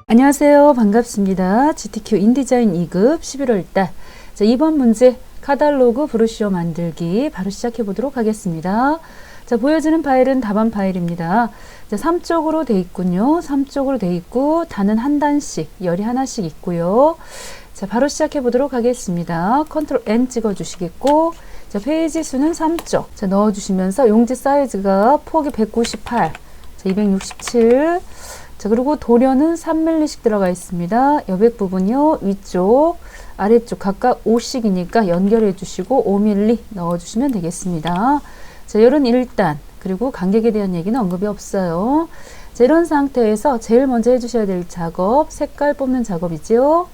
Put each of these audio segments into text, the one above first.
안녕하세요. 반갑습니다. GTQ 인디자인 2급 11월달. 자, 이번 문제 카탈로그 브로셔 만들기 바로 시작해 보도록 하겠습니다. 자, 보여지는 파일은 답안 파일입니다. 자, 3쪽으로 돼 있군요. 3쪽으로 돼 있고 단은 한 단씩, 열이 하나씩 있고요. 자, 바로 시작해 보도록 하겠습니다. 컨트롤 N 찍어 주시겠고, 자, 페이지 수는 3쪽. 자, 넣어 주시면서 용지 사이즈가 폭이 198, 자, 267. 자, 그리고 도련은 3mm씩 들어가 있습니다. 여백 부분요, 위쪽, 아래쪽 각각 5씩이니까 연결해 주시고 5mm 넣어 주시면 되겠습니다. 자, 열은 1단, 그리고 간격에 대한 얘기는 언급이 없어요. 자, 이런 상태에서 제일 먼저 해주셔야 될 작업, 색깔 뽑는 작업이죠.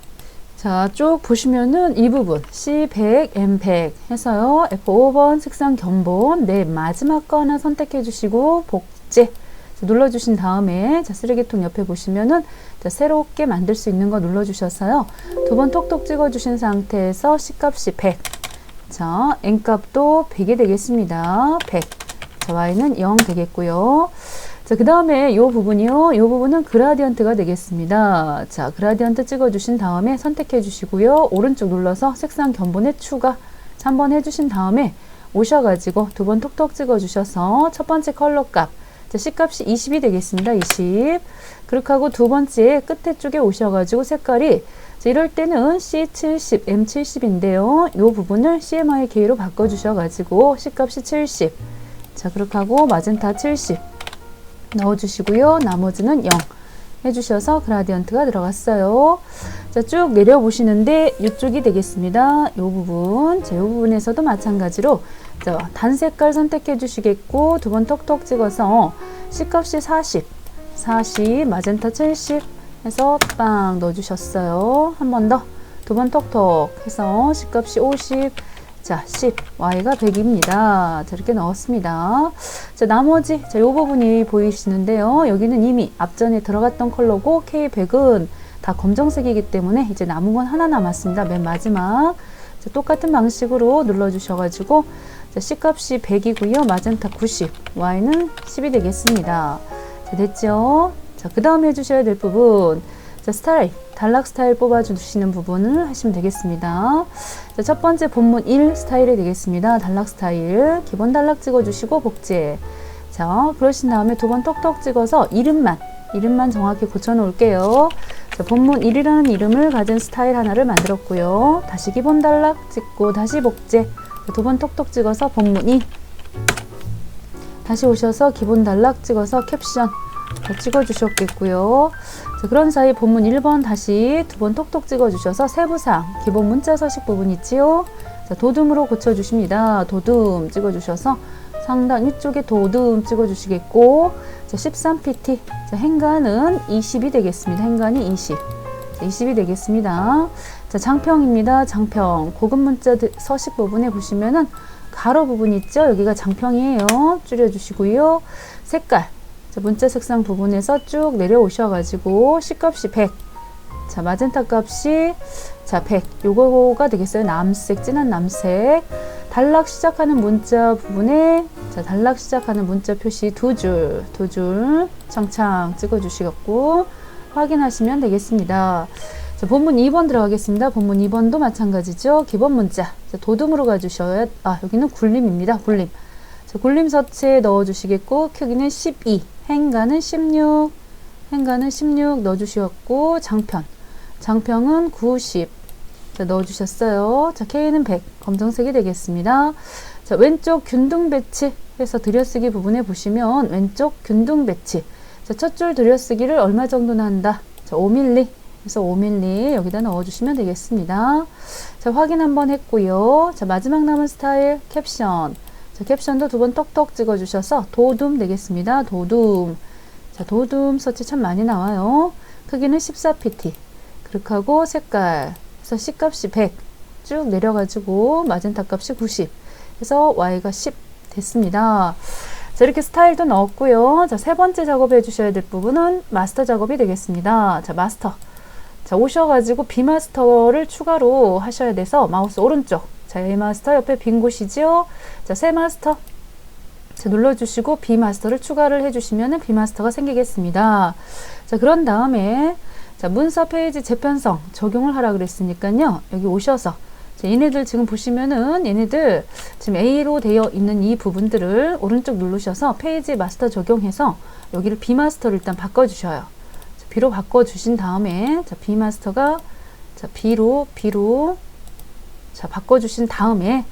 자, 쭉 보시면은 이 부분 C100, M100 해서요. F5번 색상 견본, 네, 마지막 거 하나 선택해 주시고 복제 눌러주신 다음에, 자, 쓰레기통 옆에 보시면은, 자, 새롭게 만들 수 있는 거 눌러주셔서요. 두 번 톡톡 찍어주신 상태에서 C값이 100. 자, N값도 100이 되겠습니다. 100. 자, Y는 0 되겠고요. 자, 그 다음에 요 부분이요. 요 부분은 그라디언트가 되겠습니다. 자, 그라디언트 찍어주신 다음에 선택해 주시고요. 오른쪽 눌러서 색상 견본에 추가. 자, 한번 해주신 다음에 오셔가지고 두 번 톡톡 찍어주셔서 첫 번째 컬러 값. 자, C값이 20이 되겠습니다. 20. 그렇게 하고 두 번째 끝에 쪽에 오셔가지고 색깔이, 자, 이럴 때는 C70, M70인데요. 이 부분을 CMYK로 바꿔주셔가지고 C값이 70. 자, 그렇게 하고 마젠타 70 넣어주시고요. 나머지는 0 해주셔서 그라디언트가 들어갔어요. 자, 쭉 내려보시는데 이쪽이 되겠습니다. 이 부분, 자, 이 부분에서도 마찬가지로, 자, 단 색깔 선택해 주시겠고 두 번 톡톡 찍어서 C값이 40, 40, 마젠타 70 해서 빵 넣어주셨어요. 한 번 더, 두 번 톡톡 해서 C값이 50, 자, 10, Y가 100입니다. 자, 이렇게 넣었습니다. 자, 나머지, 자, 요 부분이 보이시는데요. 여기는 이미 앞전에 들어갔던 컬러고 K100은 다 검정색이기 때문에 이제 남은 건 하나 남았습니다. 맨 마지막. 자, 똑같은 방식으로 눌러주셔가지고, 자, C값이 100이고요. 마젠타 90, Y는 10이 되겠습니다. 자, 됐죠? 자, 그 다음에 해주셔야 될 부분, 자, 스타일, 단락 스타일 뽑아주시는 부분을 하시면 되겠습니다. 자, 첫 번째 본문 1 스타일이 되겠습니다. 단락 스타일, 기본 단락 찍어주시고 복제. 자, 그러신 다음에 두 번 톡톡 찍어서 이름만 정확히 고쳐 놓을게요. 자, 본문 1이라는 이름을 가진 스타일 하나를 만들었고요. 다시 기본 단락 찍고 다시 복제. 두 번 톡톡 찍어서 본문 2. 다시 오셔서 기본 단락 찍어서 캡션 찍어주셨겠고요. 자, 그런 사이 본문 1번 다시 두 번 톡톡 찍어주셔서 세부사항, 기본 문자 서식 부분 있지요. 자, 도둠으로 고쳐주십니다. 도둠 찍어주셔서 상단 위쪽에 도둠 찍어주시겠고, 자, 13pt, 자, 행간은 20이 되겠습니다. 행간이 20. 자, 20이 되겠습니다. 자, 장평입니다. 장평. 고급 문자 서식 부분에 보시면은 가로 부분 있죠? 여기가 장평이에요. 줄여주시고요. 색깔. 자, 문자 색상 부분에서 쭉 내려오셔가지고 C값이 100. 자, 마젠타 값이, 자, 100. 요거가 되겠어요. 남색, 진한 남색. 단락 시작하는 문자 부분에, 자, 단락 시작하는 문자 표시 두 줄 창창 찍어주시겠고 확인하시면 되겠습니다. 자, 본문 2번 들어가겠습니다. 본문 2번도 마찬가지죠. 기본 문자. 자, 도둠으로 가주셔야, 여기는 굴림입니다. 굴림. 자, 굴림 서체 넣어주시겠고, 크기는 12, 행간은 16, 행간은 16 넣어주시겠고, 장평은 90. 자, 넣어주셨어요. 자, K는 100, 검정색이 되겠습니다. 자, 왼쪽 균등 배치 해서 들여쓰기 부분에 보시면, 왼쪽 균등 배치. 자, 첫 줄 들여쓰기를 얼마 정도나 한다? 자, 5mm. 그래서 5mm 여기다 넣어주시면 되겠습니다. 자, 확인 한번 했고요. 자, 마지막 남은 스타일 캡션. 자, 캡션도 두 번 톡톡 찍어주셔서 도둠 되겠습니다. 도둠. 자, 도둠 서치 참 많이 나와요. 크기는 14pt. 그렇게 하고 색깔. 그래서 C값이 100. 쭉 내려가지고 마젠타 값이 90. 그래서 Y가 10 됐습니다. 자, 이렇게 스타일도 넣었고요. 자, 세 번째 작업해 주셔야 될 부분은 마스터 작업이 되겠습니다. 자, 마스터. 자, 오셔가지고 비마스터를 추가로 하셔야 돼서 마우스 오른쪽. 자, A 마스터 옆에 빈 곳이죠. 자, 새 마스터. 자, 눌러주시고 비마스터를 추가를 해주시면 비마스터가 생기겠습니다. 자, 그런 다음에 자, 문서 페이지 재편성 적용을 하라 그랬으니까요. 여기 오셔서 자, 얘네들 지금 보시면은 얘네들 지금 A로 되어 있는 이 부분들을 오른쪽 누르셔서 페이지 마스터 적용해서 여기를 비마스터를 일단 바꿔주셔요. 자, B로 바꿔주신 다음에 자, 비마스터가 자, B로 자, 바꿔주신 다음에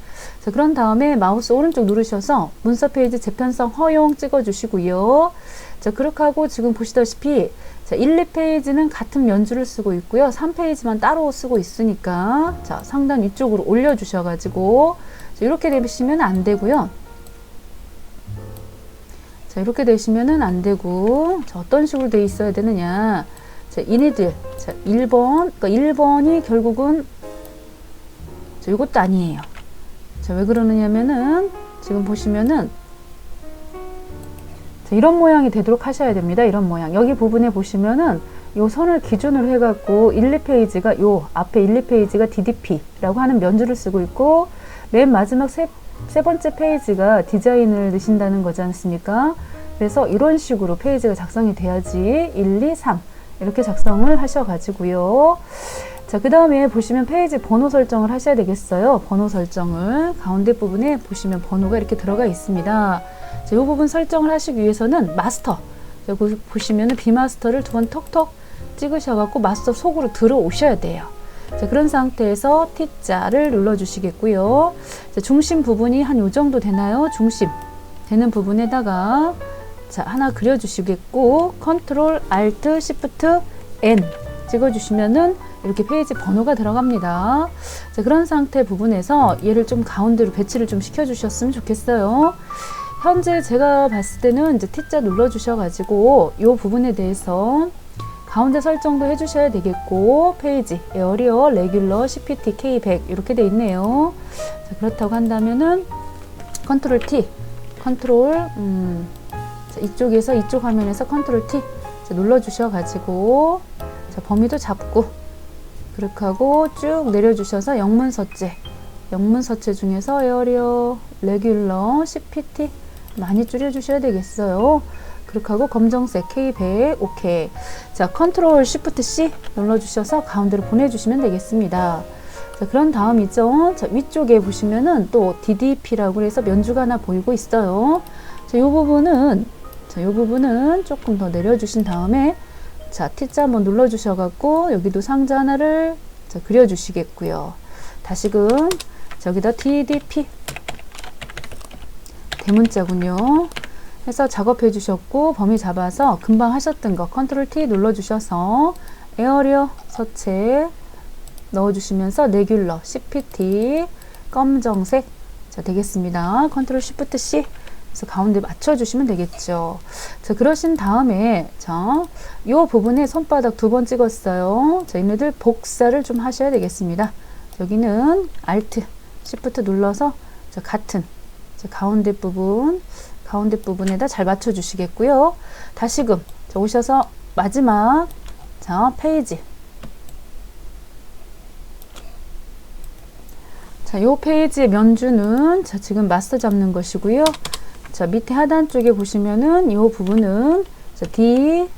자, 그런 다음에 마우스 오른쪽 누르셔서 문서 페이지 재편성 허용 찍어주시고요. 자, 그렇게 하고 지금 보시다시피 자, 1, 2페이지는 같은 면주를 쓰고 있고요. 3페이지만 따로 쓰고 있으니까 자, 상단 위쪽으로 올려주셔가지고 자, 이렇게 되시면 안 되고요. 자, 이렇게 되시면은 안 되고 자, 어떤 식으로 되어 있어야 되느냐. 자, 얘네들 자, 1번 그러니까 1번이 결국은 자, 이것도 아니에요. 자, 왜 그러느냐면은 지금 보시면은 자, 이런 모양이 되도록 하셔야 됩니다. 이런 모양. 여기 부분에 보시면은 요 선을 기준으로 해갖고 1, 2페이지가 요 앞에 1, 2페이지가 DDP라고 하는 면주를 쓰고 있고 맨 마지막 세 번째 페이지가 디자인을 넣으신다는 거지 않습니까? 그래서 이런 식으로 페이지가 작성이 돼야지 1, 2, 3 이렇게 작성을 하셔가지고요. 자, 그 다음에 보시면 페이지 번호 설정을 하셔야 되겠어요. 번호 설정을 가운데 부분에 보시면 번호가 이렇게 들어가 있습니다. 자, 이 부분 설정을 하시기 위해서는 마스터 여기 보시면은 비마스터를 두 번 톡톡 찍으셔갖고 마스터 속으로 들어오셔야 돼요. 자, 그런 상태에서 T자를 눌러주시겠고요. 자, 중심 부분이 한 요 정도 되나요? 중심 되는 부분에다가 자, 하나 그려주시겠고 컨트롤 알트 시프트 N 찍어주시면은 이렇게 페이지 번호가 들어갑니다. 자, 그런 상태 부분에서 얘를 좀 가운데로 배치를 좀 시켜주셨으면 좋겠어요. 현재 제가 봤을 때는 이제 T자 눌러주셔가지고 이 부분에 대해서 가운데 설정도 해주셔야 되겠고 페이지, 에어리어, 레귤러, CPT, K100 이렇게 돼 있네요. 자, 그렇다고 한다면은 컨트롤 T, 컨트롤 자, 이쪽에서 이쪽 화면에서 컨트롤 T 자, 눌러주셔가지고 자, 범위도 잡고 그렇게 하고 쭉 내려주셔서 영문서체 중에서 에어리어, 레귤러, CPT 많이 줄여주셔야 되겠어요. 그렇게 하고 검정색 K100 오케이. 자, 컨트롤 쉬프트 C 눌러주셔서 가운데로 보내주시면 되겠습니다. 자, 그런 다음이죠. 자, 위쪽에 보시면은 또 DDP라고 해서 면주가 하나 보이고 있어요. 자, 이 부분은 조금 더 내려주신 다음에 자, T자 한번 눌러주셔갖고 여기도 상자 하나를 자, 그려주시겠고요. 다시금 저기다 DDP 대문자군요. 해서 작업해 주셨고 범위 잡아서 금방 하셨던 거 컨트롤 T 눌러주셔서 에어리어 서체 넣어주시면서 레귤러 CPT 검정색 자, 되겠습니다. 컨트롤 쉬프트 C 그래서 가운데 맞춰주시면 되겠죠. 자, 그러신 다음에 자, 이 부분에 손바닥 두 번 찍었어요. 자, 얘네들 복사를 좀 하셔야 되겠습니다. 여기는 Alt, Shift 눌러서 자, 같은 자, 가운데 부분에다 잘 맞춰주시겠고요. 다시금 자, 오셔서 마지막 자, 페이지 자, 요 페이지의 면주는 자, 지금 마스터 잡는 것이고요. 자, 밑에 하단 쪽에 보시면은 이 부분은 자, D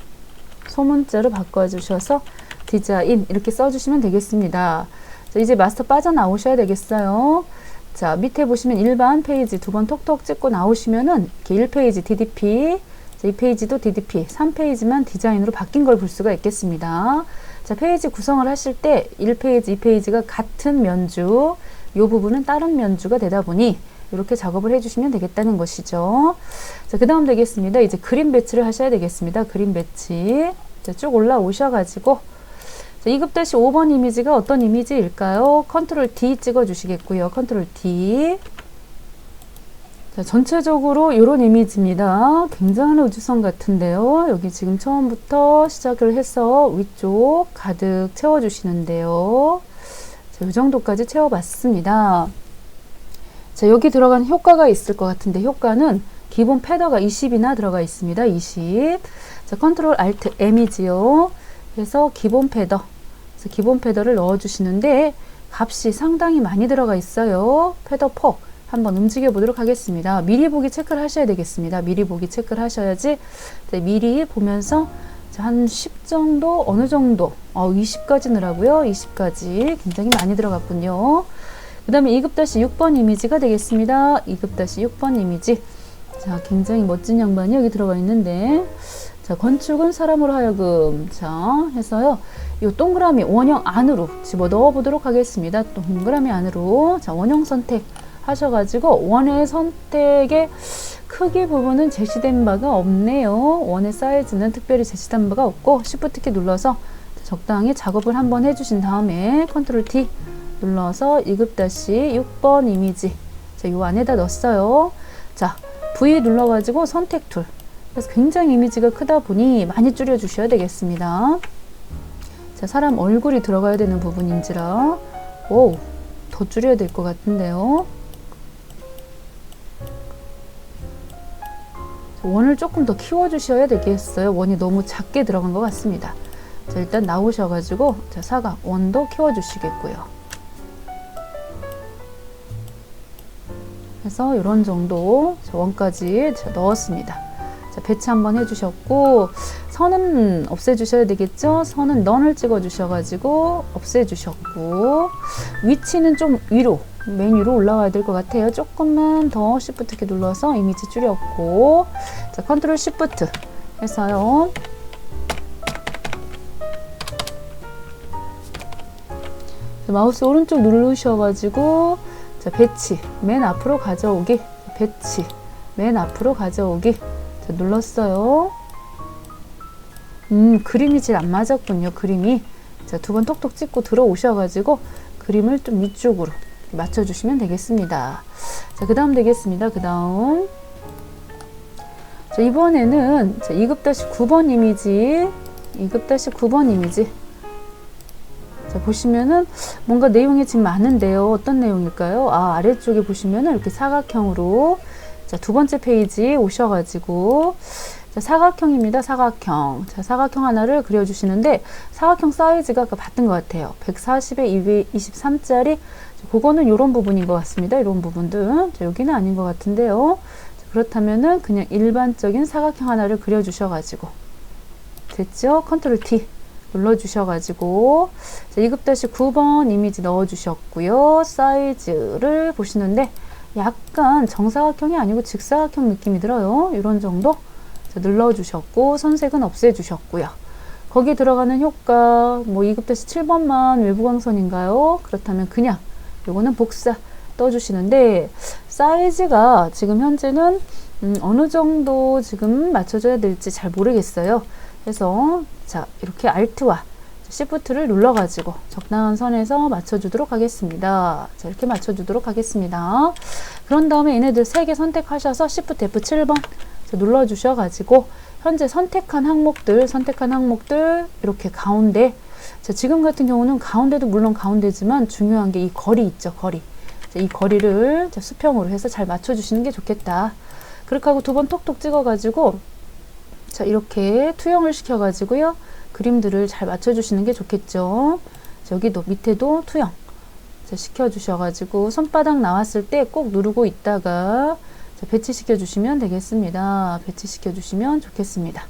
소문자로 바꿔주셔서 디자인 이렇게 써주시면 되겠습니다. 자, 이제 마스터 빠져나오셔야 되겠어요. 자, 밑에 보시면 일반 페이지 두 번 톡톡 찍고 나오시면은 이렇게 1페이지 DDP, 자, 2페이지도 DDP, 3페이지만 디자인으로 바뀐 걸 볼 수가 있겠습니다. 자, 페이지 구성을 하실 때 1페이지, 2페이지가 같은 면주, 이 부분은 다른 면주가 되다 보니 이렇게 작업을 해주시면 되겠다는 것이죠. 자, 그 다음 되겠습니다. 이제 그림 배치를 하셔야 되겠습니다. 그림 배치. 자, 쭉 올라오셔가지고 자, 2급-5번 이미지가 어떤 이미지일까요? 컨트롤 D 찍어주시겠고요. 컨트롤 D. 자, 전체적으로 이런 이미지입니다. 굉장한 우주선 같은데요. 여기 지금 처음부터 시작을 해서 위쪽 가득 채워주시는데요. 자, 이 정도까지 채워봤습니다. 자, 여기 들어간 효과가 있을 것 같은데 효과는 기본 패더가 20이나 들어가 있습니다. 20. 자, 컨트롤 알트 M이지요. 그래서 기본 패더 그래서 기본 패더를 넣어 주시는데 값이 상당히 많이 들어가 있어요. 패더 폭 한번 움직여 보도록 하겠습니다. 미리 보기 체크를 하셔야 되겠습니다. 미리 보기 체크를 하셔야지 미리 보면서 한 10 정도, 어느 정도, 20까지 넣으라고요. 20까지 굉장히 많이 들어갔군요. 그 다음에 2급-6번 이미지가 되겠습니다. 2급-6번 이미지. 자, 굉장히 멋진 양반이 여기 들어가 있는데, 자, 건축은 사람으로 하여금, 자, 해서요. 이 동그라미 원형 안으로 집어 넣어 보도록 하겠습니다. 동그라미 안으로. 자, 원형 선택 하셔가지고, 원의 선택의 크기 부분은 제시된 바가 없네요. 원의 사이즈는 특별히 제시된 바가 없고, Shift 키 눌러서 적당히 작업을 한번 해주신 다음에 컨트롤 T 눌러서 2급-6번 이미지. 자, 요 안에다 넣었어요. 자, V 눌러가지고 선택 툴. 그래서 굉장히 이미지가 크다 보니 많이 줄여주셔야 되겠습니다. 자, 사람 얼굴이 들어가야 되는 부분인지라, 더 줄여야 될 것 같은데요. 원을 조금 더 키워주셔야 되겠어요. 원이 너무 작게 들어간 것 같습니다. 자, 일단 나오셔가지고, 자, 사각 원도 키워주시겠고요. 그래서 이런 정도 원까지 넣었습니다. 자, 배치 한번 해주셨고, 선은 없애주셔야 되겠죠? 선은 넌을 찍어주셔가지고 없애주셨고, 위치는 좀 위로, 맨 위로 올라와야 될 것 같아요. 조금만 더 Shift 키 눌러서 이미지 줄였고, 자, 컨트롤 Shift 해서요. 마우스 오른쪽 누르셔가지고, 자, 배치 맨 앞으로 가져오기, 배치 맨 앞으로 가져오기. 자, 눌렀어요. 그림이 제일 안 맞았군요. 그림이. 자, 2번 톡톡 찍고 들어오셔가지고 그림을 좀 위쪽으로 맞춰주시면 되겠습니다. 자, 그 다음 되겠습니다. 그 다음. 자, 이번에는 2급-9번 이미지. 2급-9번 이미지. 자, 보시면은 뭔가 내용이 지금 많은데요. 어떤 내용일까요? 아래쪽에 보시면은 이렇게 사각형으로. 자, 2번째 페이지 오셔가지고. 자, 사각형입니다. 사각형. 자, 사각형 하나를 그려주시는데, 사각형 사이즈가 아까 봤던 것 같아요. 140에 223짜리. 그거는 이런 부분인 것 같습니다. 이런 부분들. 자, 여기는 아닌 것 같은데요. 자, 그렇다면은 그냥 일반적인 사각형 하나를 그려주셔가지고. 됐죠? 컨트롤 T 눌러주셔가지고. 자, 2급-9번 이미지 넣어주셨고요. 사이즈를 보시는데, 약간 정사각형이 아니고 직사각형 느낌이 들어요. 이런 정도. 자, 눌러주셨고, 선색은 없애주셨고요. 거기 들어가는 효과, 2급-7번만 외부광선인가요? 그렇다면 그냥 요거는 복사 떠주시는데, 사이즈가 지금 현재는 어느 정도 지금 맞춰줘야 될지 잘 모르겠어요. 그래서 자, 이렇게 Alt와 Shift를 눌러가지고 적당한 선에서 맞춰주도록 하겠습니다. 자, 이렇게 맞춰주도록 하겠습니다. 그런 다음에 얘네들 3개 선택하셔서 Shift F7번 눌러주셔가지고 현재 선택한 항목들 이렇게 가운데. 자, 지금 같은 경우는 가운데도 물론 가운데지만 중요한 게 이 거리 있죠. 거리. 자, 이 거리를 수평으로 해서 잘 맞춰주시는 게 좋겠다. 그렇게 하고 2번 톡톡 찍어가지고, 자, 이렇게 투영을 시켜가지고요. 그림들을 잘 맞춰주시는 게 좋겠죠. 자, 여기도 밑에도 투영. 자, 시켜주셔가지고 손바닥 나왔을 때 꼭 누르고 있다가, 자, 배치시켜 주시면 되겠습니다. 배치시켜 주시면 좋겠습니다.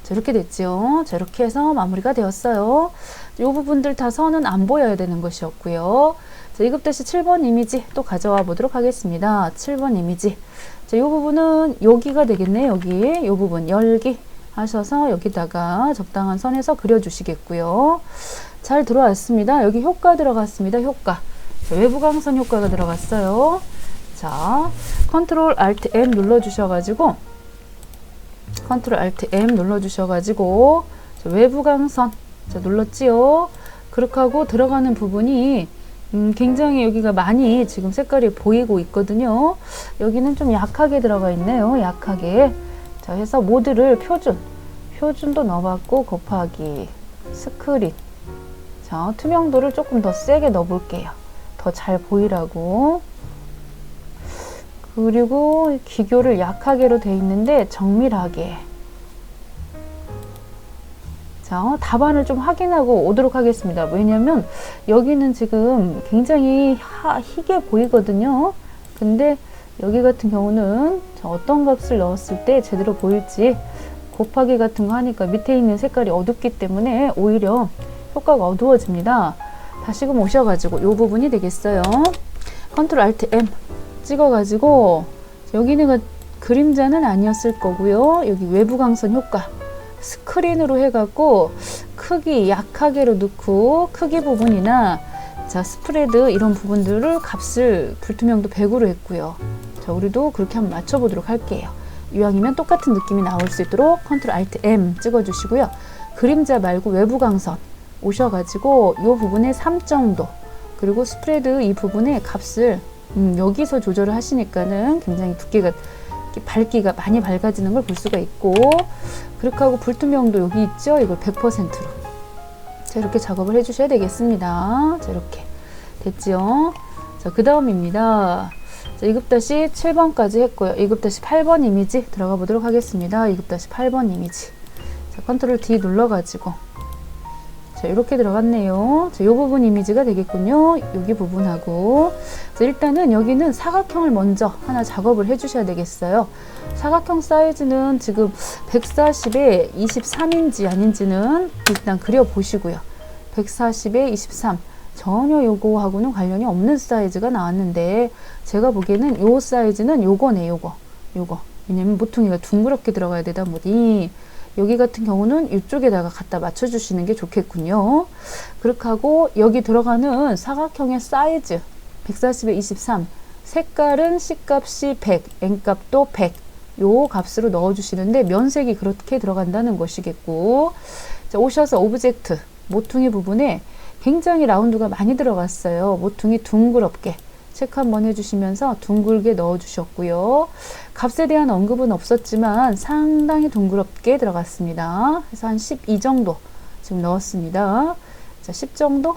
자, 이렇게 됐죠. 자, 이렇게 해서 마무리가 되었어요. 이 부분들 다 선은 안 보여야 되는 것이었고요. 자, 2급-7번 이미지 또 가져와 보도록 하겠습니다. 7번 이미지. 자, 이 부분은 여기가 되겠네요. 여기. 이 부분 열기 하셔서 여기다가 적당한 선에서 그려주시겠고요. 잘 들어왔습니다. 여기 효과 들어갔습니다. 효과. 자, 외부광선 효과가 들어갔어요. 자, 컨트롤 Alt M 눌러주셔가지고, 자, 외부광선. 자, 눌렀지요. 그렇게 하고 들어가는 부분이 굉장히 여기가 많이 지금 색깔이 보이고 있거든요. 여기는 좀 약하게 들어가 있네요. 약하게. 자, 해서 모드를 표준도 넣어봤고, 곱하기, 스크린. 자, 투명도를 조금 더 세게 넣어볼게요. 더 잘 보이라고. 그리고 기교를 약하게로 돼 있는데 정밀하게. 자, 답안을 좀 확인하고 오도록 하겠습니다. 왜냐면 여기는 지금 굉장히 희게 보이거든요. 근데 여기 같은 경우는 어떤 값을 넣었을 때 제대로 보일지 곱하기 같은 거 하니까 밑에 있는 색깔이 어둡기 때문에 오히려 효과가 어두워집니다. 다시금 오셔가지고 이 부분이 되겠어요. 컨트롤 알트 M 찍어가지고 여기는 그림자는 아니었을 거고요. 여기 외부 강선 효과 스크린으로 해갖고 크기 약하게로 넣고 크기 부분이나 자 스프레드 이런 부분들을 값을 불투명도 100으로 했고요. 자 우리도 그렇게 한번 맞춰보도록 할게요. 이왕이면 똑같은 느낌이 나올 수 있도록 컨트롤 알트 M 찍어주시고요. 그림자 말고 외부 강선 오셔가지고 이 부분에 3 정도 그리고 스프레드 이 부분에 값을 여기서 조절을 하시니까는 굉장히 두께가 밝기가 많이 밝아지는 걸 볼 수가 있고 그렇게 하고 불투명도 여기 있죠? 이걸 100%로 자 이렇게 작업을 해주셔야 되겠습니다. 자 이렇게 됐죠? 자 그 다음입니다. 자, 2급-7번까지 했고요. 2급-8번 이미지 들어가 보도록 하겠습니다. 2급-8번 이미지. 자, 컨트롤 D 눌러가지고. 자, 이렇게 들어갔네요. 자, 요 부분 이미지가 되겠군요. 여기 부분하고. 자, 일단은 여기는 사각형을 먼저 하나 작업을 해주셔야 되겠어요. 사각형 사이즈는 지금 140에 23인지 아닌지는 일단 그려보시고요. 140에 23. 전혀 요거하고는 관련이 없는 사이즈가 나왔는데 제가 보기에는 요 사이즈는 요거네 요거 왜냐면 모퉁이가 둥그렇게 들어가야 되다 보니 여기 같은 경우는 이쪽에다가 갖다 맞춰 주시는 게 좋겠군요. 그렇게 하고 여기 들어가는 사각형의 사이즈 140에 23 색깔은 C값이 100 N값도 100 요 값으로 넣어 주시는데 면색이 그렇게 들어간다는 것이겠고 자, 오셔서 오브젝트 모퉁이 부분에 굉장히 라운드가 많이 들어갔어요. 모퉁이 둥그럽게 체크 한번 해주시면서 둥글게 넣어주셨고요. 값에 대한 언급은 없었지만 상당히 둥그럽게 들어갔습니다. 그래서 한 12 정도 지금 넣었습니다. 자, 10 정도?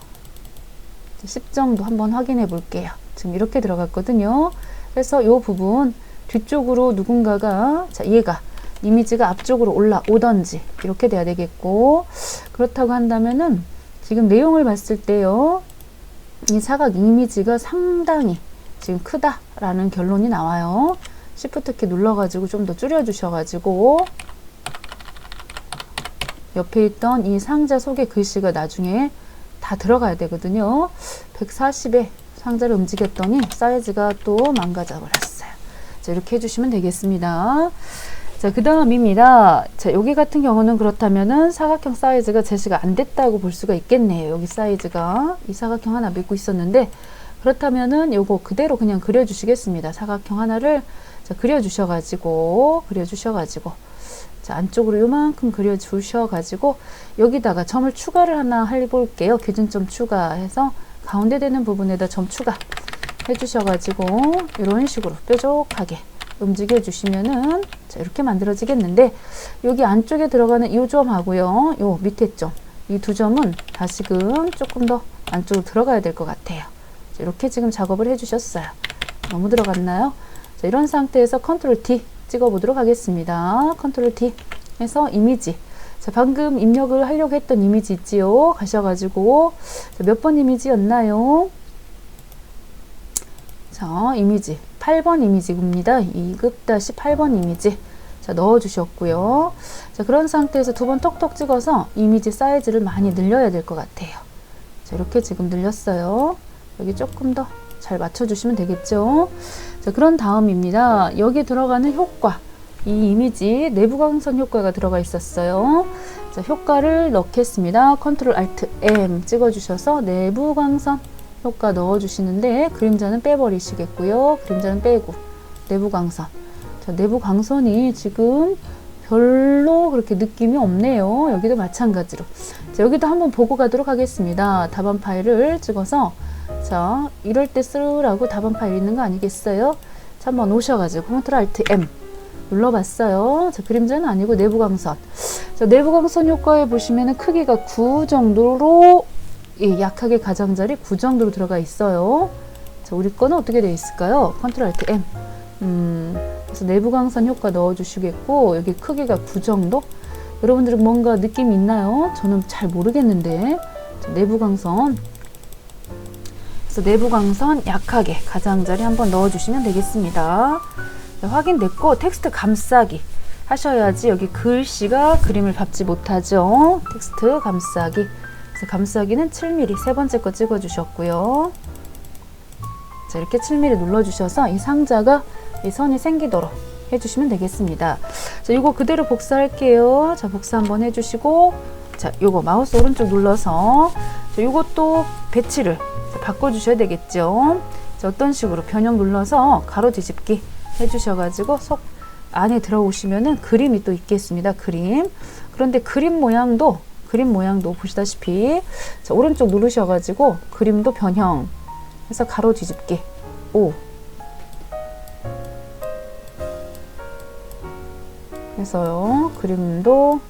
10 정도 한번 확인해 볼게요. 지금 이렇게 들어갔거든요. 그래서 이 부분 뒤쪽으로 누군가가 자 얘가 이미지가 앞쪽으로 올라오던지 이렇게 돼야 되겠고 그렇다고 한다면은 지금 내용을 봤을 때요. 이 사각 이미지가 상당히 지금 크다라는 결론이 나와요. Shift 키 눌러가지고 좀 더 줄여주셔가지고 옆에 있던 이 상자 속에 글씨가 나중에 다 들어가야 되거든요. 140에 상자를 움직였더니 사이즈가 또 망가져 버렸어요. 자, 이렇게 해주시면 되겠습니다. 자, 그 다음입니다. 자, 여기 같은 경우는 그렇다면은 사각형 사이즈가 제시가 안 됐다고 볼 수가 있겠네요. 여기 사이즈가 이 사각형 하나 믿고 있었는데 그렇다면은 요거 그대로 그냥 그려주시겠습니다. 사각형 하나를 자, 그려주셔가지고 자, 안쪽으로 요만큼 그려주셔가지고 여기다가 점을 추가를 하나 해볼게요. 기준점 추가해서 가운데 되는 부분에다 점 추가 해주셔가지고 이런 식으로 뾰족하게 움직여 주시면은 자, 이렇게 만들어지겠는데 여기 안쪽에 들어가는 이 점하고요 요 밑에 점 이 두 점은 다시금 조금 더 안쪽으로 들어가야 될 것 같아요. 자, 이렇게 지금 작업을 해 주셨어요. 너무 들어갔나요? 자, 이런 상태에서 컨트롤 D 찍어 보도록 하겠습니다. 컨트롤 D 해서 이미지 자, 방금 입력을 하려고 했던 이미지 있지요. 가셔가지고 몇 번 이미지였나요? 자, 이미지 8번 이미지입니다. 2급-8번 이미지 자, 넣어 주셨고요. 자, 그런 상태에서 두 번 톡톡 찍어서 이미지 사이즈를 많이 늘려야 될 것 같아요. 자, 이렇게 지금 늘렸어요. 여기 조금 더 잘 맞춰 주시면 되겠죠. 자, 그런 다음입니다. 여기 들어가는 효과 이 이미지 내부 광선 효과가 들어가 있었어요. 자, 효과를 넣겠습니다. 컨트롤 알트 M 찍어 주셔서 내부 광선 효과 넣어 주시는데 그림자는 빼버리시겠고요. 그림자는 빼고 내부 광선 자, 내부 광선이 지금 별로 그렇게 느낌이 없네요. 여기도 마찬가지로 자, 여기도 한번 보고 가도록 하겠습니다. 답안 파일을 찍어서 자, 이럴 때 쓰라고 답안 파일 있는 거 아니겠어요? 자, 한번 오셔가지고 컨트롤 알트 M 눌러봤어요. 자, 그림자는 아니고 내부 광선 자, 내부 광선 효과에 보시면은 크기가 9 정도로 예, 약하게 가장자리 9 정도로 들어가 있어요. 자, 우리 거는 어떻게 되어 있을까요? 컨트롤 알트 M 그래서 내부 광선 효과 넣어 주시겠고 여기 크기가 9 정도 여러분들은 뭔가 느낌이 있나요? 저는 잘 모르겠는데. 자, 내부 광선. 그래서 내부 광선 약하게 가장자리 한번 넣어주시면 되겠습니다. 자, 확인됐고 텍스트 감싸기 하셔야지 여기 글씨가 그림을 밟지 못하죠. 텍스트 감싸기. 그래서 감싸기는 7mm 세 번째 거 찍어주셨고요. 자, 이렇게 7mm 눌러주셔서 이 상자가 이 선이 생기도록 해주시면 되겠습니다. 자, 이거 그대로 복사할게요. 자, 복사 한번 해주시고, 자, 요거 마우스 오른쪽 눌러서, 자, 요것도 배치를 바꿔주셔야 되겠죠. 자, 어떤 식으로 변형 눌러서 가로 뒤집기 해주셔가지고 속 안에 들어오시면은 그림이 또 있겠습니다. 그림. 그런데 그림 모양도 보시다시피, 자, 오른쪽 누르셔가지고 그림도 변형 해서 가로 뒤집기 5. 해서요. 그림도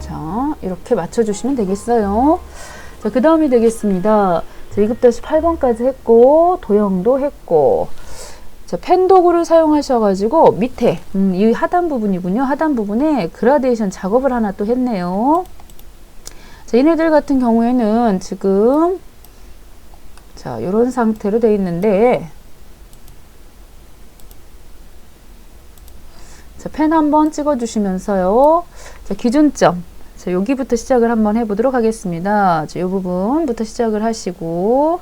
자, 이렇게 맞춰주시면 되겠어요. 자, 그 다음이 되겠습니다. 자, 2급-8번까지 했고, 도형도 했고, 자, 펜 도구를 사용하셔가지고, 밑에, 이 하단 부분이군요. 하단 부분에 그라데이션 작업을 하나 또 했네요. 자, 얘네들 같은 경우에는 지금, 자, 요런 상태로 되어 있는데, 자, 펜 한번 찍어주시면서요. 자, 기준점. 자, 여기부터 시작을 한번 해보도록 하겠습니다. 자, 이 부분부터 시작을 하시고,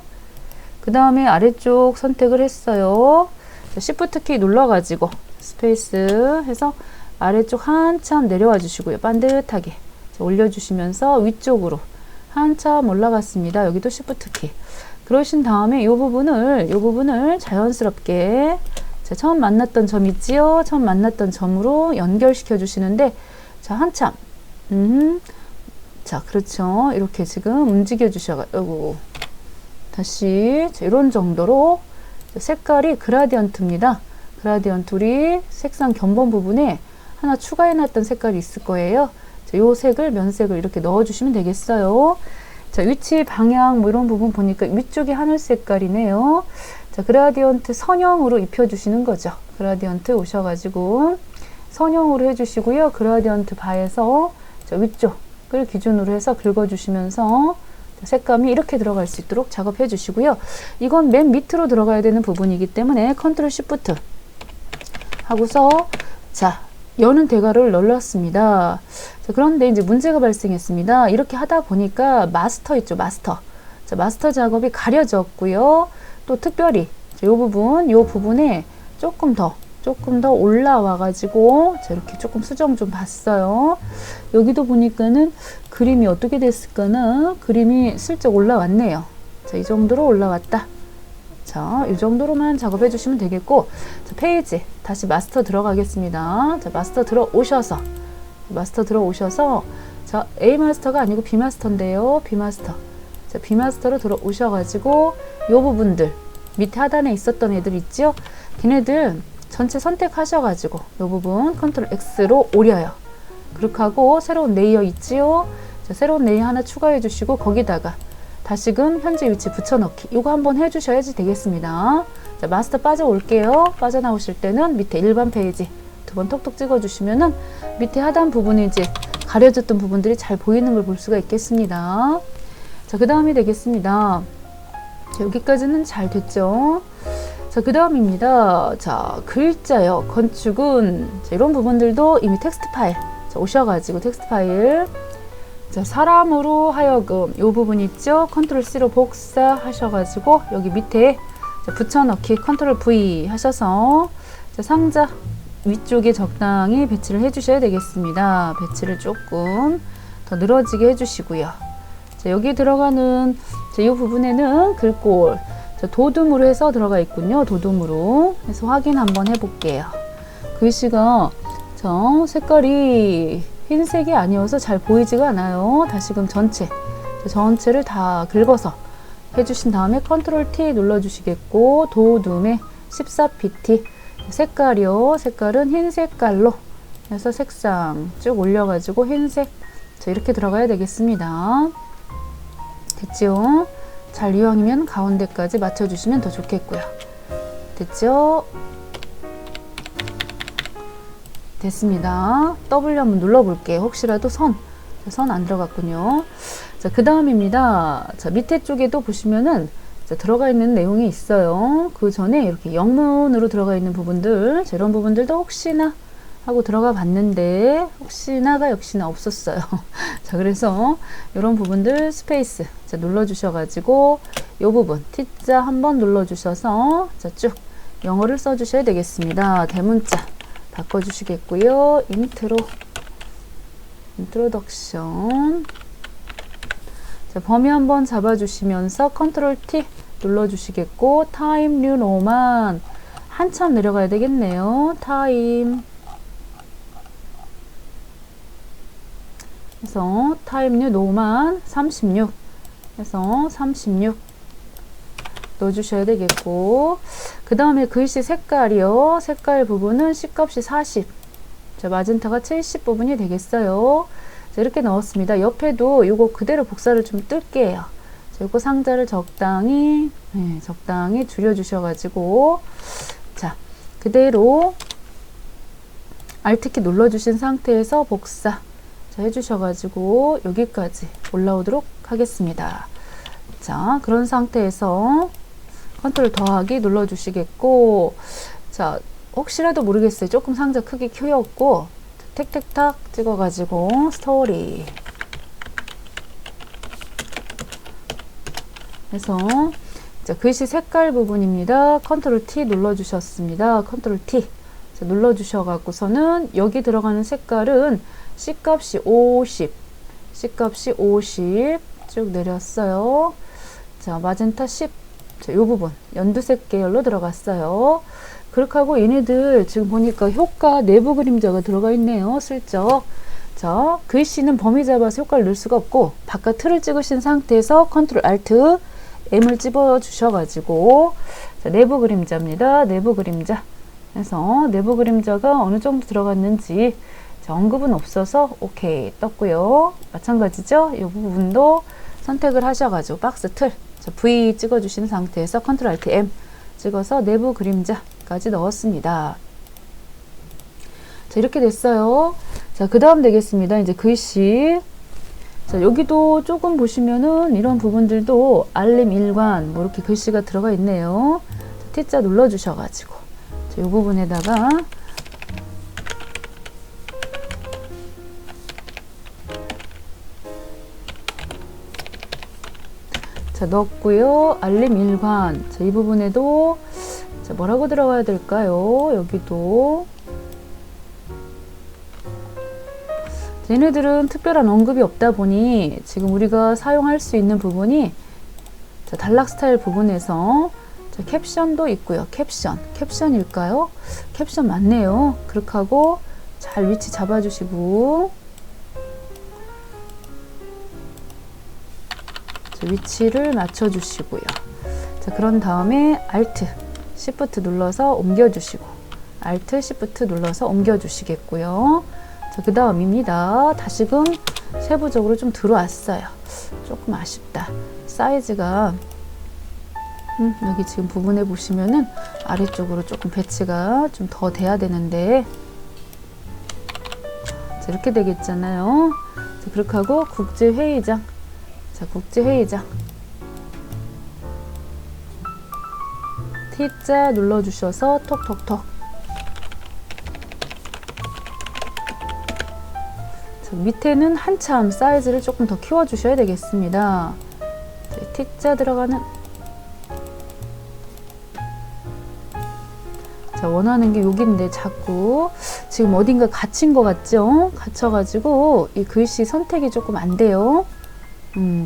그 다음에 아래쪽 선택을 했어요. 자, Shift 키 눌러가지고, 스페이스 해서 아래쪽 한참 내려와 주시고요. 반듯하게. 자, 올려주시면서 위쪽으로 한참 올라갔습니다. 여기도 Shift 키. 그러신 다음에 이 부분을 자연스럽게 자, 처음 만났던 점 있지요? 처음 만났던 점으로 연결시켜 주시는데, 자, 한참. 자, 그렇죠. 이렇게 지금 움직여 주셔가지고, 다시, 자, 이런 정도로, 자, 색깔이 그라디언트입니다. 그라디언트 우리 색상 견본 부분에 하나 추가해 놨던 색깔이 있을 거예요. 자, 요 색을, 면색을 이렇게 넣어 주시면 되겠어요. 자, 위치, 방향, 뭐 이런 부분 보니까 위쪽이 하늘 색깔이네요. 자, 그라디언트 선형으로 입혀주시는 거죠. 그라디언트 오셔가지고 선형으로 해주시고요. 그라디언트 바에서 자, 위쪽을 기준으로 해서 긁어주시면서 색감이 이렇게 들어갈 수 있도록 작업해 주시고요. 이건 맨 밑으로 들어가야 되는 부분이기 때문에 컨트롤 시프트 하고서 자, 여는 대괄호를 눌렀습니다. 자, 그런데 이제 문제가 발생했습니다. 이렇게 하다 보니까 마스터 있죠, 마스터. 자, 마스터 작업이 가려졌고요. 또 특별히 이 부분에 조금 더 올라와 가지고 자, 이렇게 조금 수정 좀 봤어요. 여기도 보니까는 그림이 어떻게 됐을까나 그림이 슬쩍 올라왔네요. 자, 이 정도로 올라왔다. 자, 이 정도로만 작업해 주시면 되겠고, 자, 페이지 다시 마스터 들어가겠습니다. 자, 마스터 들어오셔서 자, A 마스터가 아니고 B 마스터인데요. B 마스터. 자, B 마스터로 들어오셔가지고 요 부분들 밑에 하단에 있었던 애들 있죠? 걔네들 전체 선택하셔가지고 요 부분 컨트롤 X로 오려요. 그렇게 하고 새로운 레이어 있지요? 자, 새로운 레이어 하나 추가해 주시고 거기다가 다시금 현재 위치 붙여넣기 이거 한번 해주셔야지 되겠습니다. 자, 마스터 빠져올게요. 빠져나오실 때는 밑에 일반 페이지 두 번 톡톡 찍어주시면은 밑에 하단 부분이 이제 가려졌던 부분들이 잘 보이는 걸 볼 수가 있겠습니다. 자, 그 다음이 되겠습니다. 자, 여기까지는 잘 됐죠. 자, 그 다음입니다. 자, 글자요. 건축은 자, 이런 부분들도 이미 텍스트 파일 자, 오셔가지고 텍스트 파일 자, 사람으로 하여금 이 부분 있죠. 컨트롤 C로 복사하셔가지고 여기 밑에 자, 붙여넣기 컨트롤 V 하셔서 자, 상자 위쪽에 적당히 배치를 해주셔야 되겠습니다. 배치를 조금 더 늘어지게 해주시고요. 자, 여기 들어가는 이 부분에는 글꼴 자, 도둠으로 해서 들어가 있군요. 도둠으로 해서 확인 한번 해볼게요. 글씨가 저 색깔이 흰색이 아니어서 잘 보이지가 않아요. 다시금 전체를 다 긁어서 해주신 다음에 컨트롤 T 눌러주시겠고 도둠에 14pt 색깔이요. 색깔은 흰 색깔로 해서 색상 쭉 올려가지고 흰색 자, 이렇게 들어가야 되겠습니다. 됐죠? 잘 이왕이면 가운데까지 맞춰주시면 더 좋겠고요. 됐죠? 됐습니다. W 한번 눌러볼게요. 혹시라도 선 안 들어갔군요. 자, 그 다음입니다. 자, 밑에 쪽에도 보시면은 자, 들어가 있는 내용이 있어요. 그 전에 이렇게 영문으로 들어가 있는 부분들, 자, 이런 부분들도 혹시나 하고 들어가 봤는데 혹시나가 역시나 없었어요. 자, 그래서 이런 부분들 스페이스 자, 눌러주셔가지고 이 부분 T자 한번 눌러주셔서 자, 쭉 영어를 써주셔야 되겠습니다. 대문자 바꿔주시겠고요. 인트로덕션. 자, 범위 한번 잡아주시면서 컨트롤 T 눌러주시겠고, 타임 뉴 로만 한참 내려가야 되겠네요. 타임. 그래서 타임 뉴 로만 36. 해서 36 넣어주셔야 되겠고, 그 다음에 글씨 색깔이요. 색깔 부분은 C값이 40. 자, 마젠타가 70 부분이 되겠어요. 자, 이렇게 넣었습니다. 옆에도 이거 그대로 복사를 좀 뜰게요. 자, 이거 상자를 적당히 줄여주셔가지고, 자, 그대로 Alt키 눌러주신 상태에서 복사 자, 해주셔가지고 여기까지 올라오도록 하겠습니다. 자, 그런 상태에서 컨트롤 더하기 눌러주시겠고, 자, 혹시라도 모르겠어요. 조금 상자 크기 키웠고, 택택탁 찍어가지고, 스토리. 그래서, 자, 글씨 색깔 부분입니다. 컨트롤 T 눌러주셨습니다. 컨트롤 T. 자, 눌러주셔갖고서는 여기 들어가는 색깔은 C값이 50. C값이 50. 쭉 내렸어요. 자, 마젠타 10. 자, 요 부분. 연두색 계열로 들어갔어요. 그렇게 하고 얘네들 지금 보니까 효과 내부 그림자가 들어가 있네요. 슬쩍. 자, 글씨는 범위 잡아서 효과를 넣을 수가 없고 바깥 틀을 찍으신 상태에서 컨트롤 알트 M을 집어 주셔가지고 자, 내부 그림자입니다. 내부 그림자. 그래서 내부 그림자가 어느 정도 들어갔는지 자, 언급은 없어서 오케이 떴고요. 마찬가지죠. 이 부분도 선택을 하셔가지고 박스 틀 자, V 찍어주신 상태에서 컨트롤 알트 M 찍어서 내부 그림자까지 넣었습니다. 자, 이렇게 됐어요. 자, 그 다음 되겠습니다. 이제 글씨. 자, 여기도 조금 보시면은 이런 부분들도 알림 일관 뭐 이렇게 글씨가 들어가 있네요. 자, T자 눌러주셔가지고 자, 이 부분에다가 자, 넣었고요. 알림 일관. 자, 이 부분에도 자, 뭐라고 들어가야 될까요? 여기도 얘네들은 특별한 언급이 없다 보니 지금 우리가 사용할 수 있는 부분이 자, 단락 스타일 부분에서 자, 캡션도 있고요. 캡션일까요? 캡션 맞네요. 그렇게 하고 잘 위치 잡아주시고 자, 위치를 맞춰주시고요. 자, 그런 다음에 Alt, Shift 눌러서 옮겨주시고 Alt, Shift 눌러서 옮겨주시겠고요. 자, 그 다음입니다. 다시금 세부적으로 좀 들어왔어요. 조금 아쉽다. 사이즈가 여기 지금 부분에 보시면은 아래쪽으로 조금 배치가 좀 더 돼야 되는데 자, 이렇게 되겠잖아요. 자, 그렇게 하고 국제회의장 자, 국제회의장 T자 눌러주셔서 톡톡톡 자, 밑에는 한참 사이즈를 조금 더 키워주셔야 되겠습니다. 자, T자 들어가는 자, 원하는 게 여기인데 자꾸 지금 어딘가 갇힌 것 같죠? 갇혀가지고 이 글씨 선택이 조금 안 돼요.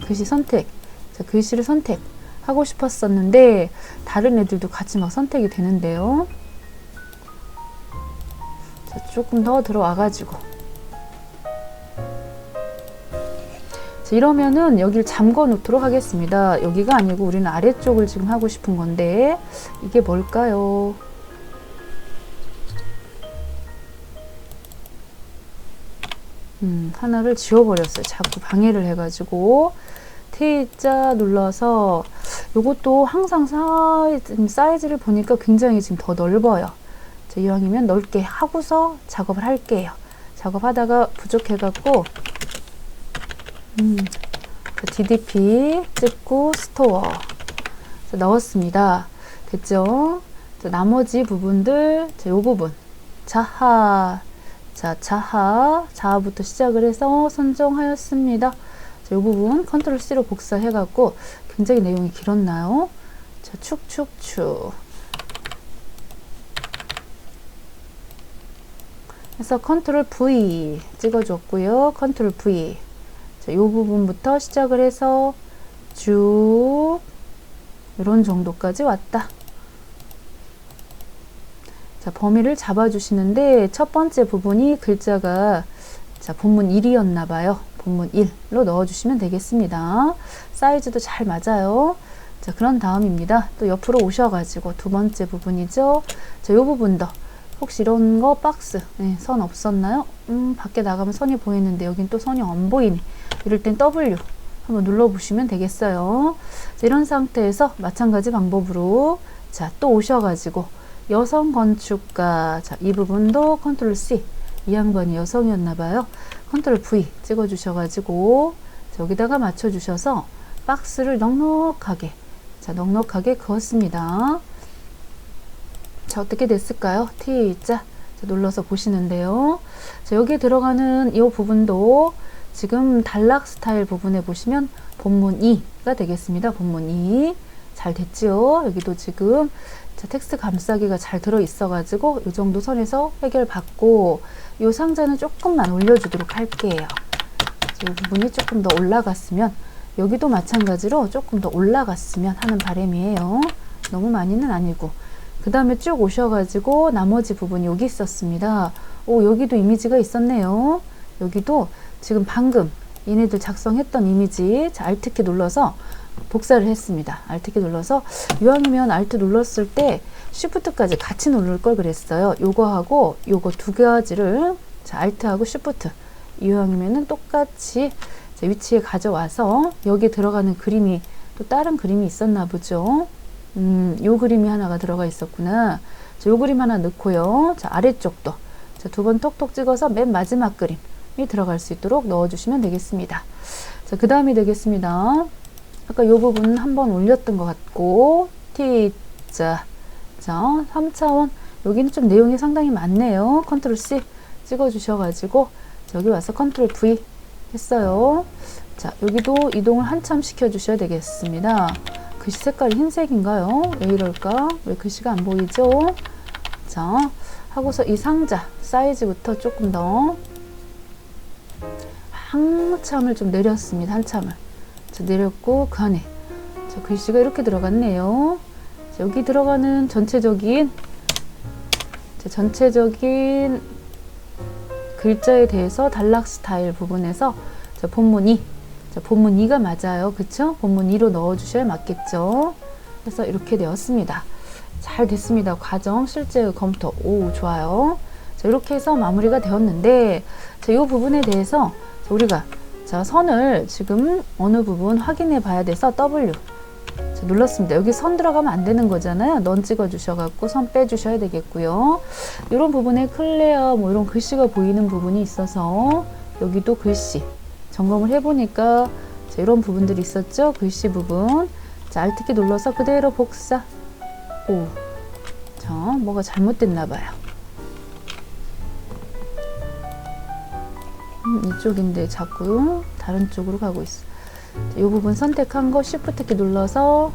글씨 선택. 자, 글씨를 선택하고 싶었었는데 다른 애들도 같이 막 선택이 되는데요. 자, 조금 더 들어와가지고 자, 이러면은 여기를 잠궈 놓도록 하겠습니다. 여기가 아니고 우리는 아래쪽을 지금 하고 싶은 건데 이게 뭘까요? 하나를 지워버렸어요. 자꾸 방해를 해가지고 T자 눌러서 요것도 항상 사이즈를 보니까 굉장히 지금 더 넓어요. 자, 이왕이면 넓게 하고서 작업을 할게요. 작업하다가 부족해갖고 DDP 찍고 스토어 넣었습니다. 됐죠? 자, 나머지 부분들, 자, 요 부분 자하, 자, 자하부터 시작을 해서 선정하였습니다. 자, 요 부분 컨트롤 C로 복사해갖고 굉장히 내용이 길었나요? 자, 축축축 해서 컨트롤 V 찍어줬고요. 컨트롤 V. 자, 요 부분부터 시작을 해서 쭉 이런 정도까지 왔다. 자, 범위를 잡아주시는데 첫 번째 부분이 글자가 자, 본문 1이었나 봐요. 본문 1로 넣어주시면 되겠습니다. 사이즈도 잘 맞아요. 자, 그런 다음입니다. 또 옆으로 오셔가지고 두 번째 부분이죠. 자, 요 부분도 혹시 이런 거 박스 선 없었나요? 밖에 나가면 선이 보이는데 여긴 또 선이 안 보이네. 이럴 땐 W 한번 눌러보시면 되겠어요. 자, 이런 상태에서 마찬가지 방법으로 자, 또 오셔가지고 여성 건축가 자, 이 부분도 컨트롤 C 이 양반이 여성이었나봐요. 컨트롤 V 찍어주셔가지고 자, 여기다가 맞춰주셔서 박스를 넉넉하게 자, 넉넉하게 그었습니다. 자, 어떻게 됐을까요? T자 눌러서 보시는데요. 자, 여기에 들어가는 이 부분도 지금 단락 스타일 부분에 보시면 본문 2가 되겠습니다. 본문 2. 잘 됐지요? 여기도 지금 자, 텍스트 감싸기가 잘 들어 있어 가지고 이 정도 선에서 해결받고 이 상자는 조금만 올려주도록 할게요. 이 부분이 조금 더 올라갔으면 여기도 마찬가지로 조금 더 올라갔으면 하는 바람이에요. 너무 많이는 아니고. 그 다음에 쭉 오셔가지고 나머지 부분이 여기 있었습니다. 오, 여기도 이미지가 있었네요. 여기도 지금 방금 얘네들 작성했던 이미지 자, Alt키 눌러서 복사를 했습니다. Alt키 눌러서 이왕이면 Alt 눌렀을 때 Shift까지 같이 누를 걸 그랬어요. 요거하고 요거 두 가지를 자, Alt하고 Shift 이왕이면은 똑같이 자, 위치에 가져와서 여기 들어가는 그림이 또 다른 그림이 있었나 보죠. 요 그림이 하나가 들어가 있었구나. 자, 요 그림 하나 넣고요. 자, 아래쪽도 자, 두 번 톡톡 찍어서 맨 마지막 그림이 들어갈 수 있도록 넣어주시면 되겠습니다. 자, 그 다음이 되겠습니다. 아까 요 부분 한번 올렸던 것 같고 T자 자, 3차원 여기는 좀 내용이 상당히 많네요. 컨트롤 C 찍어주셔가지고 자, 여기 와서 컨트롤 V 했어요. 자, 여기도 이동을 한참 시켜주셔야 되겠습니다. 글씨 색깔이 흰색인가요? 왜 이럴까? 왜 글씨가 안 보이죠? 자, 하고서 이 상자 사이즈부터 조금 더 한참을 좀 내렸습니다. 한참을. 자, 내렸고 그 안에 자, 글씨가 이렇게 들어갔네요. 자, 여기 들어가는 전체적인 글자에 대해서 단락 스타일 부분에서 자, 본문 2 자, 본문 2가 맞아요. 그쵸? 본문 2로 넣어주셔야 맞겠죠? 그래서 이렇게 되었습니다. 잘 됐습니다. 과정, 실제 검토. 오, 좋아요. 자, 이렇게 해서 마무리가 되었는데, 자, 이 부분에 대해서 자, 우리가 자, 선을 지금 어느 부분 확인해 봐야 돼서 W 자, 눌렀습니다. 여기 선 들어가면 안 되는 거잖아요. 넌 찍어 주셔갖고 선 빼주셔야 되겠고요. 이런 부분에 클레어 뭐 이런 글씨가 보이는 부분이 있어서 여기도 글씨 점검을 해보니까 자, 이런 부분들이 있었죠. 글씨 부분. 자, Alt키 눌러서 그대로 복사. 오, 자, 뭐가 잘못됐나 봐요. 이쪽인데 자꾸 다른 쪽으로 가고 있어. 자, 이 부분 선택한 거 Shift키 눌러서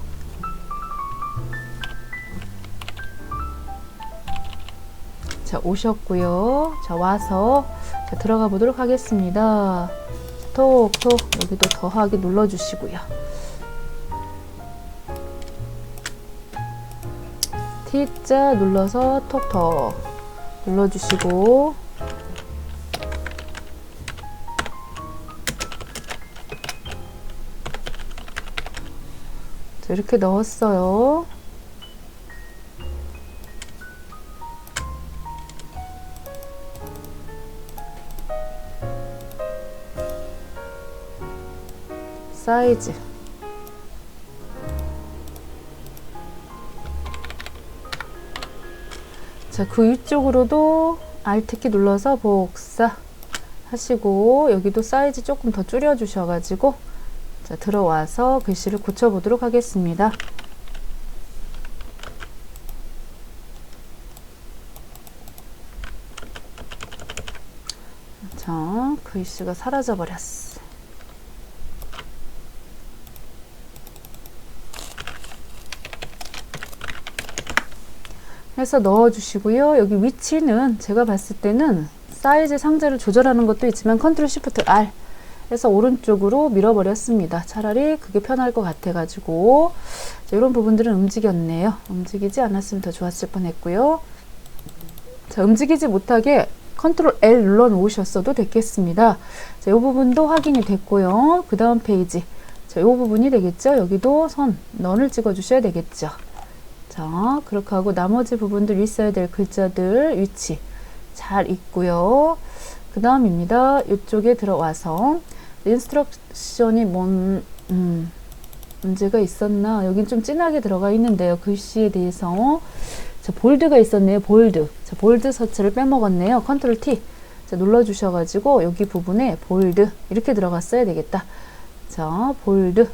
자, 오셨고요. 자, 와서 자, 들어가 보도록 하겠습니다. 톡톡 여기도 더하기 눌러주시고요. T자 눌러서 톡톡 눌러주시고 자, 이렇게 넣었어요. 사이즈 자, 그 위쪽으로도 Alt키 눌러서 복사 하시고 여기도 사이즈 조금 더 줄여 주셔가지고 자, 들어와서 글씨를 고쳐보도록 하겠습니다. 자, 글씨가 사라져 버렸어. 해서 넣어 주시고요. 여기 위치는 제가 봤을 때는 사이즈 상자를 조절하는 것도 있지만 컨트롤 시프트 R 해서 오른쪽으로 밀어버렸습니다. 차라리 그게 편할 것 같아 가지고 이런 부분들은 움직였네요. 움직이지 않았으면 더 좋았을 뻔했고요. 자, 움직이지 못하게 컨트롤 L 눌러 놓으셨어도 됐겠습니다. 자, 이 부분도 확인이 됐고요. 그 다음 페이지, 자, 이 부분이 되겠죠. 여기도 넌을 찍어 주셔야 되겠죠. 자, 그렇게 하고 나머지 부분들 있어야 될 글자들 위치 잘 있고요. 그 다음입니다. 이쪽에 들어와서 인스트럭션이 문제가 있었나? 여긴 좀 진하게 들어가 있는데요. 글씨에 대해서. 자, 볼드가 있었네요. 볼드. 자, 볼드 서치를 빼먹었네요. 컨트롤 T. 자, 눌러주셔가지고 여기 부분에 볼드 이렇게 들어갔어야 되겠다. 자, 볼드.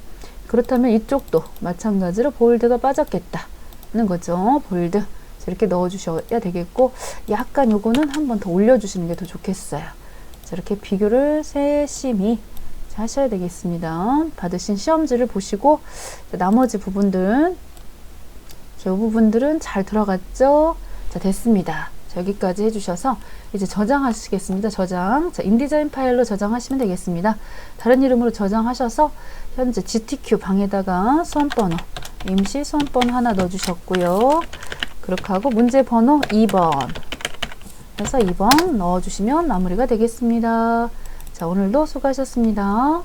그렇다면 이쪽도 마찬가지로 볼드가 빠졌겠다. 는 거죠. 볼드. 자, 이렇게 넣어주셔야 되겠고 약간 요거는 한 번 더 올려주시는 게 더 좋겠어요. 자, 이렇게 비교를 세심히 하셔야 되겠습니다. 받으신 시험지를 보시고 나머지 부분들 이 부분들은 잘 들어갔죠? 자, 됐습니다. 자, 여기까지 해주셔서 이제 저장하시겠습니다. 저장. 자, 인디자인 파일로 저장하시면 되겠습니다. 다른 이름으로 저장하셔서 현재 GTQ 방에다가 수험번호, 임시 수험번호 하나 넣어주셨고요. 그렇게 하고 문제 번호 2번 해서 2번 넣어주시면 마무리가 되겠습니다. 자, 오늘도 수고하셨습니다.